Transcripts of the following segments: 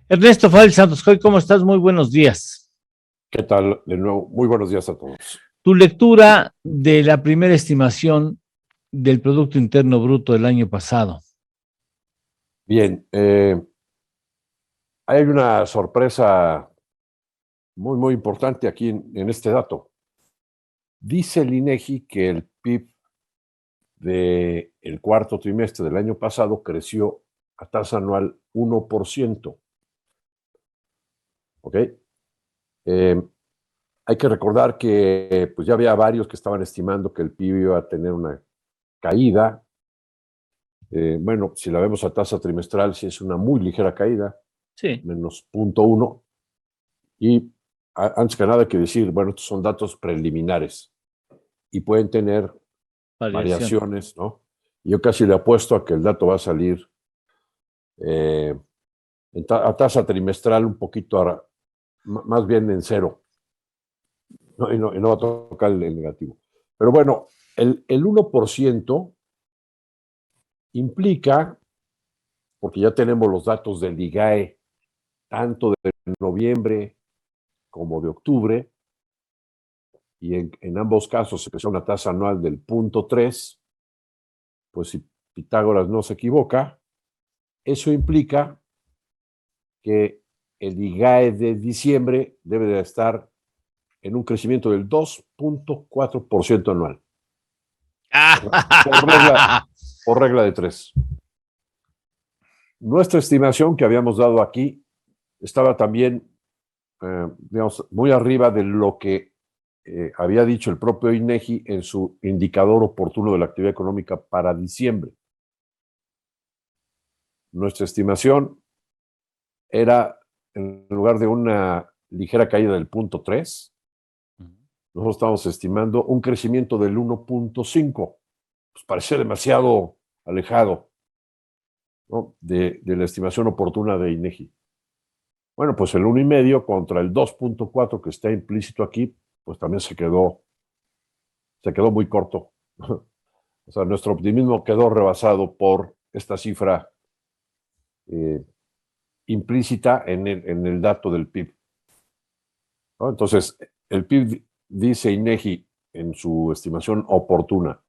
Ernesto Fael Santos Coy, ¿cómo estás? Muy buenos días. ¿Qué tal? De nuevo, muy buenos días a todos. Tu lectura de la primera estimación del Producto Interno Bruto del año pasado. Bien, hay una sorpresa muy importante aquí en este dato. Dice el INEGI que el PIB del cuarto trimestre del año pasado creció a tasa anual 1%. ¿Ok? Hay que recordar que pues ya había varios que estaban estimando que el PIB iba a tener una caída. Bueno, si la vemos a tasa trimestral, sí es una muy ligera caída, Sí. menos 0.1. Y antes que nada hay que decir, bueno, estos son datos preliminares y pueden tener Variación. variaciones, ¿no? Yo casi le apuesto a que el dato va a salir eh, a tasa trimestral un poquito, más bien en cero, ¿no? Y no va a tocar el negativo. Pero bueno, el 1% implica, porque ya tenemos los datos del IGAE, tanto de noviembre como de octubre, y en ambos casos se creció una tasa anual del 0.3, pues si Pitágoras no se equivoca, eso implica que el IGAE de diciembre debe de estar en un crecimiento del 2.4% anual, por regla, por regla de tres. Nuestra estimación que habíamos dado aquí estaba también, digamos, muy arriba de lo que había dicho el propio INEGI en su indicador oportuno de la actividad económica para diciembre. Nuestra estimación era, en lugar de una ligera caída del 0.3, nosotros estamos estimando un crecimiento del 1.5. Pues parece demasiado alejado, ¿no? de la estimación oportuna de INEGI. Bueno, pues el 1.5 contra el 2.4 que está implícito aquí, pues también se quedó muy corto. O sea, nuestro optimismo quedó rebasado por esta cifra implícita en el dato del PIB, ¿no? Entonces, el PIB, dice INEGI en su estimación oportuna,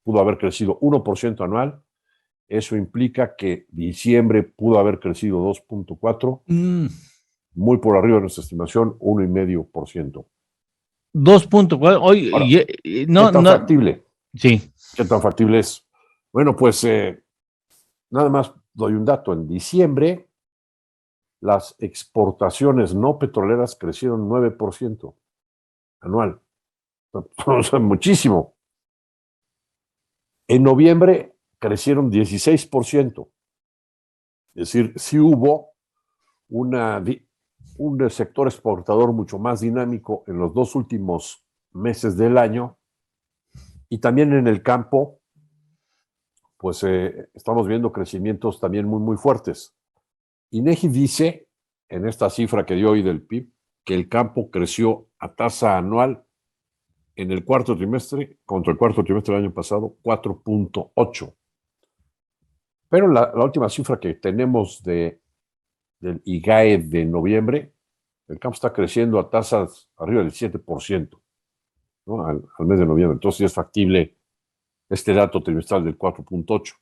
pudo haber crecido 1% anual. Eso implica que diciembre pudo haber crecido 2.4, muy por arriba de nuestra estimación, 1,5%. 2.4. Oye, Ahora, ¿qué no, tan no. factible? Sí. ¿Qué tan factible es? Bueno, pues nada más doy un dato. En diciembre, las exportaciones no petroleras crecieron 9% anual. O sea, muchísimo. En noviembre crecieron 16%. Es decir, sí hubo un sector exportador mucho más dinámico en los dos últimos meses del año, y también en el campo, pues estamos viendo crecimientos también muy fuertes. INEGI dice, en esta cifra que dio hoy del PIB, que el campo creció a tasa anual en el cuarto trimestre contra el cuarto trimestre del año pasado 4.8. Pero la última cifra que tenemos del IGAE de noviembre, el campo está creciendo a tasas arriba del 7%, ¿no? al mes de noviembre. Entonces es factible este dato trimestral del 4.8.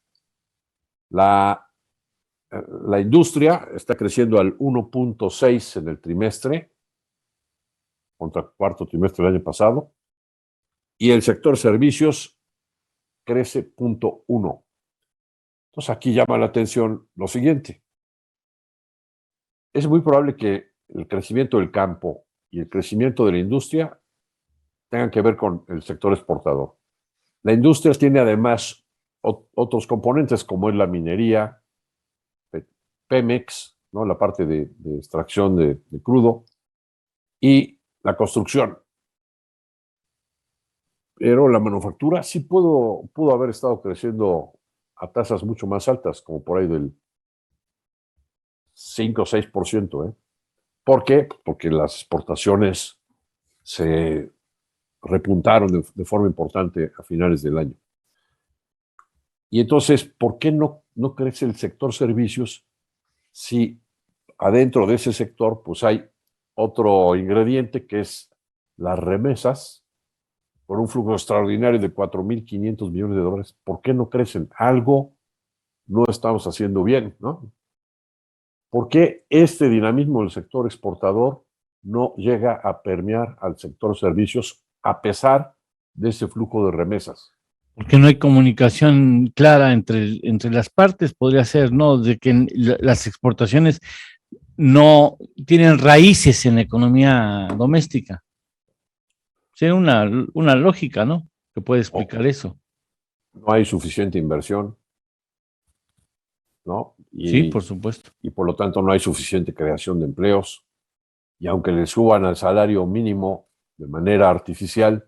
La industria está creciendo al 1.6 en el trimestre contra el cuarto trimestre del año pasado, y el sector servicios crece 0.1. Entonces aquí llama la atención lo siguiente. Es muy probable que el crecimiento del campo y el crecimiento de la industria tengan que ver con el sector exportador. La industria tiene además otros componentes como es la minería, Pemex, ¿no? La parte de extracción de crudo, y la construcción. Pero la manufactura sí pudo haber estado creciendo a tasas mucho más altas, como por ahí del 5 o 6%. ¿Por qué? Porque las exportaciones se repuntaron de forma importante a finales del año. Y entonces, ¿por qué no crece el sector servicios si adentro de ese sector, pues hay otro ingrediente que es las remesas, con un flujo extraordinario de 4.500 millones de dólares. ¿Por qué no crecen? Algo no estamos haciendo bien, ¿no? ¿Por qué este dinamismo del sector exportador no llega a permear al sector servicios a pesar de ese flujo de remesas? Porque no hay comunicación clara entre las partes, podría ser, ¿no? De que las exportaciones no tienen raíces en la economía doméstica. Sería una lógica, ¿no? Que puede explicar eso. No hay suficiente inversión, ¿no? Sí, por supuesto. Y por lo tanto no hay suficiente creación de empleos. Y aunque le suban al salario mínimo de manera artificial,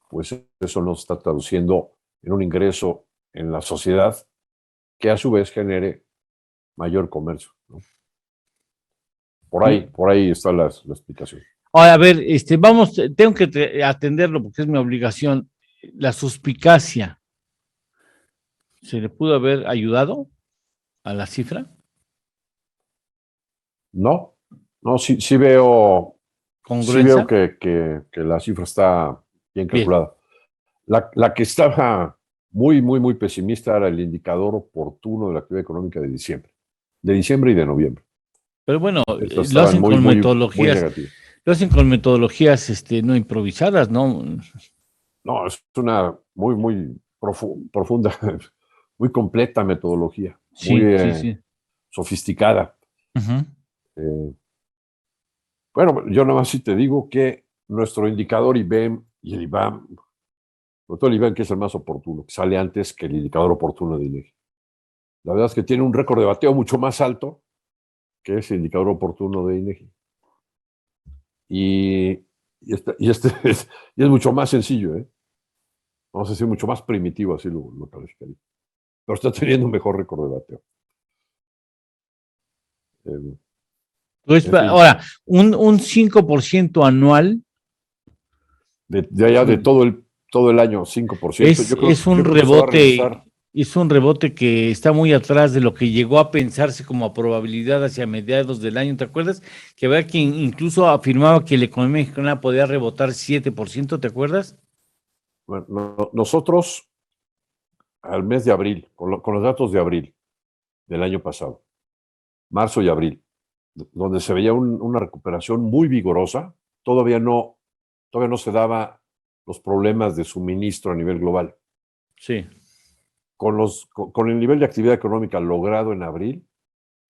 pues eso no se está traduciendo en un ingreso en la sociedad que a su vez genere mayor comercio, ¿no? Por ahí está la explicación. Ahora, a ver, tengo que atenderlo porque es mi obligación. La suspicacia, ¿se le pudo haber ayudado a la cifra? No, no, sí veo ¿Congruencia? que la cifra está bien Bien. calculada. La que estaba muy pesimista era el indicador oportuno de la actividad económica de diciembre y de noviembre. Pero bueno, Estas lo estaban hacen con muy metodologías, negativas. lo hacen con metodologías, no improvisadas, ¿no? No, es una muy profunda, muy completa metodología, muy Sí, sí, sí. sofisticada. Ujú. Eh, bueno, yo nada más sí te digo que nuestro indicador IBEM y el IBAM, sobre todo el IBAM, que es el más oportuno, que sale antes que el indicador oportuno de INEGI. La verdad es que tiene un récord de bateo mucho más alto que ese indicador oportuno de INEGI. Este y es mucho más sencillo, ¿eh? Vamos a decir, mucho más primitivo, así lo calificaría. Pero está teniendo un mejor récord de bateo. Eh, Pues, en fin, ahora, un 5% anual de allá de todo el año, 5%. es Yo un creo que se va a rebote, regresar. es un rebote que está muy atrás de lo que llegó a pensarse como probabilidad hacia mediados del año. ¿Te acuerdas? Que había quien incluso afirmaba que la economía mexicana podía rebotar 7%, ¿te acuerdas? Bueno, nosotros, al mes de abril, con los datos de abril del año pasado, marzo y abril, donde se veía una recuperación muy vigorosa, todavía no se daba los problemas de suministro a nivel global. Sí. Con el nivel de actividad económica logrado en abril,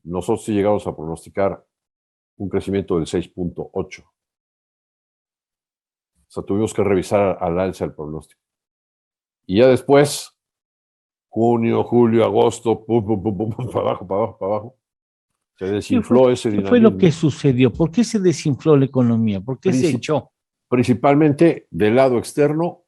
nosotros sí llegamos a pronosticar un crecimiento del 6.8. O sea, tuvimos que revisar al alza el pronóstico. Y ya después, junio, julio, agosto, para abajo, se desinfló ese ¿Qué fue lo que dinamismo. sucedió? ¿Por qué se desinfló la economía? ¿Por qué se Princip- echó? Principalmente del lado externo,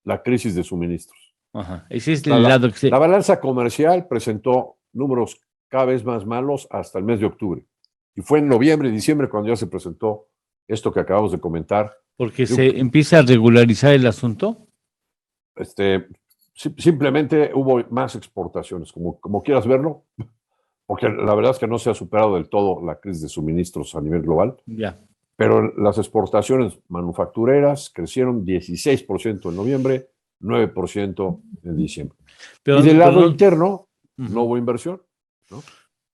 la crisis de suministros. Ajá. Ese es O sea, el lado la balanza comercial presentó números cada vez más malos hasta el mes de octubre. Y fue en noviembre y diciembre cuando ya se presentó esto que acabamos de comentar. porque Digo, se empieza a regularizar el asunto. simplemente hubo más exportaciones, como quieras verlo, porque la verdad es que no se ha superado del todo la crisis de suministros a nivel global, Ya. pero las exportaciones manufactureras crecieron 16% en noviembre, 9% en diciembre. Y del Pero lado no. interno, no Ujú. hubo inversión, ¿no?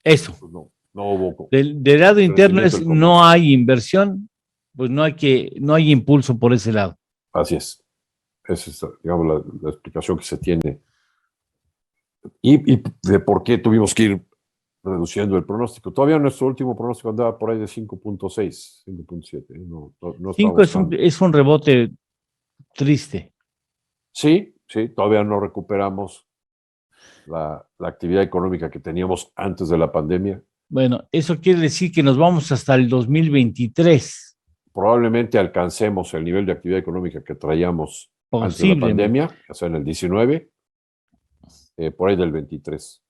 Eso. Pues no hubo Del lado interno crecimiento es del no comercio. hay inversión, pues no hay impulso por ese lado. Así es. Esa es, digamos, la explicación que se tiene. Y de por qué tuvimos que ir reduciendo el pronóstico. Todavía nuestro último pronóstico andaba por ahí de 5.6, 5.7. No Cinco estamos tan. es un rebote triste. Sí, todavía no recuperamos la actividad económica que teníamos antes de la pandemia. Bueno, eso quiere decir que nos vamos hasta el 2023. Probablemente alcancemos el nivel de actividad económica que traíamos antes de la Posiblemente. pandemia, o sea, en el 19, por ahí del 23.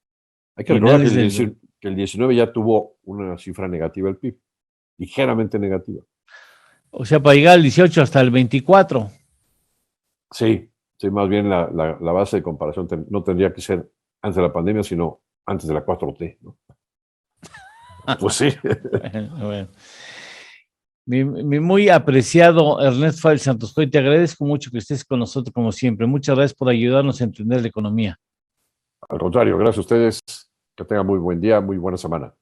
Hay que recordar Finales del. que el 19 ya tuvo una cifra negativa el PIB, ligeramente negativa. O sea, para llegar al 18 hasta el 24. Sí, más bien la base de comparación no tendría que ser antes de la pandemia, sino antes de la 4T, ¿no? Pues sí. Bueno. Mi muy apreciado Ernesto Fabio Santos Coy, te agradezco mucho que estés con nosotros como siempre. Muchas gracias por ayudarnos a entender la economía. Al contrario, gracias a ustedes. Que tengan muy buen día, muy buena semana.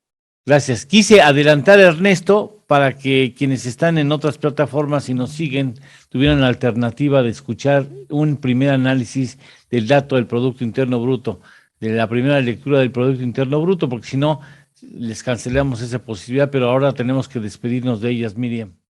Gracias. Quise adelantar, Ernesto, para que quienes están en otras plataformas y nos siguen tuvieran la alternativa de escuchar un primer análisis del dato del Producto Interno Bruto, de la primera lectura del Producto Interno Bruto, porque si no, les cancelamos esa posibilidad, pero ahora tenemos que despedirnos de ellas, Miriam.